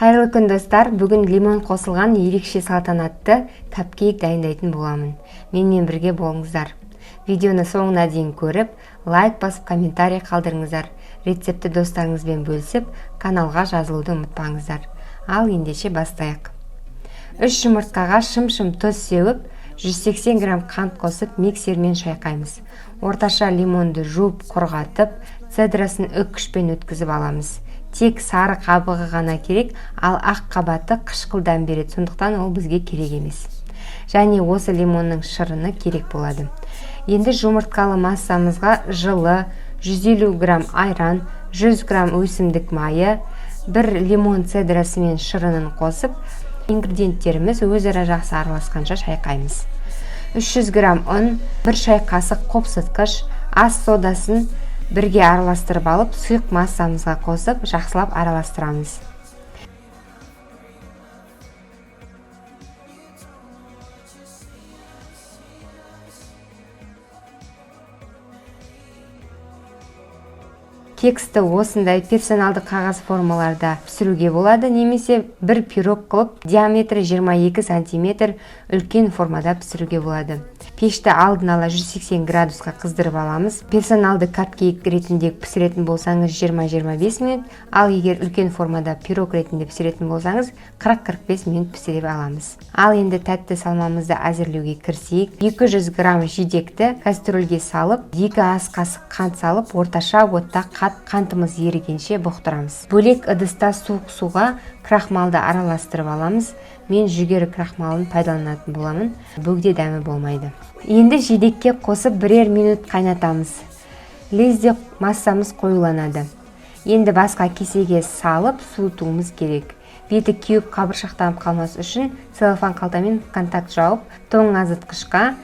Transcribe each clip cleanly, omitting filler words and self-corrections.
Қайырлы күн достар, бүгін лимон қосылған ерекше салтанатты капкейк дайындайтын боламын. Менімен бірге болыңыздар. Видеоны соңына дейін көріп, лайк басып, комментарий қалдырыңыздар. Рецепті достарыңызбен бөлісіп, каналға жазылуды ұмытпаңыздар. Ал ендеше бастайық. 3 жұмыртқаға шым-шым тұз сеуіп, 180 грамм қант қосып миксермен шайқаймыз. Орташа лимонды жуып, құрғатып, цедрасын үккішпен өткізіп аламыз. Тек сары қабығы ғана керек, ал ақ қабаты қышқылдан береді, сондықтан ол бізге керек емес. Және осы лимонның шырыны керек болады. Енді жұмыртқалы массамызға жылы, 150 грамм айран, 100 грамм өсімдік майы, 1 лимон цедрасы мен шырынын қосып, ингредиенттеріміз өзара жақсы араласқанша шайқаймыз. 300 грамм ұн, 1 шай қасық қопсытқыш, ас содасын бірге араластырып алып, сұйық массамызға қосып, жақсылап араластырамыз. Кексті осындай персоналды қағаз формаларда пісіруге болады, немесе бір пирог қылып, диаметрі 22 см үлкен формада пісіруге болады. Пешті алдын ала 180 градусқа қыздырып аламыз. Персоналды капкейк ретінде пісіретін болсаңыз 20-25 минут, ал егер үлкен формада пирог ретінде пісіретін болсаңыз 40-45 минут пісіріп аламыз. Ал енді тәтті салмамызды әзірлеуге кірісейік. 200 грамм жидекті кастрөлге салып, 2 ас қасық қант салып, орташа отта қантымыз ерігенше бұқтырамыз. Бөлек ыдыста суық суға крахмалды араластырып аламыз. Мен жүгері крахмалын пайдаланатын боламын. Бөгде дәмі болмайды. Енді жидекке қосып бірер минут қайнатамыз. Лезде массамыз қоюланады. Енді басқа кесеге салып суытуымыз керек. Беті кеуіп қабыршақтанып қалмас үшін целлофан қалтамен контакт жауып, тоңазытқышқа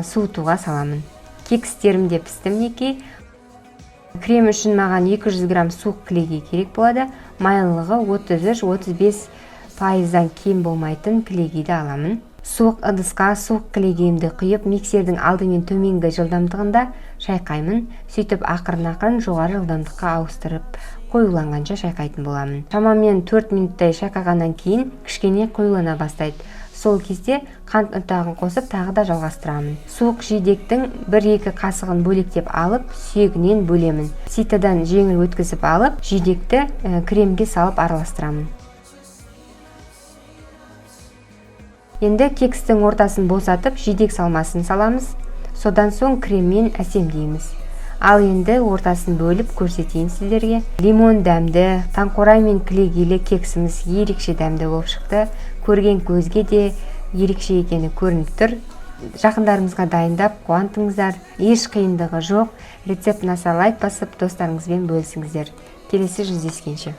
суытуға саламын. Кекстерімде пісті мінекей. Крем үшін маған 200 грамм суық кілегей керек болады. Майлылығы 33-35%-дан кем болмайтын кілегейді аламын. Суық ыдысқа суық кілегейімді құйып, миксердің алды мен төменгі жылдамдығында шайқаймын. Сөйтіп ақырын-ақырын жоғары жылдамдыққа ауыстырып, қоюланғанша шайқайтын боламын. Шамамен 4 минуттай шайқағаннан кейін кішкене қоюлана бастайды. Сол кезде қант ұнтағын қосып, тағы да жалғастырамын. Суық жидектің 1-2 қасығын бөлектеп алып, сүйегінен бөлемін. Ситадан жеңіл өткізіп алып, жидекті кремге салып араластырамын. Енді кекстің ортасын босатып, жидек салмасын саламыз. Содан соң креммен әсемдейміз. Ал енді ортасын бөліп көрсетейін сіздерге. Лимон дәмді, таңқурай мен кілегейлі кексіміз ерекше дәмді болып шықты. Көрген көзге де ерекше екені көрініп тұр. Жақындарыңызға дайындап қуантыңыздар. Еш қиындығы жоқ. Рецепт ұнаса лайк басып, достарыңызбен бөлісіңіздер. Келесі жүздескенше.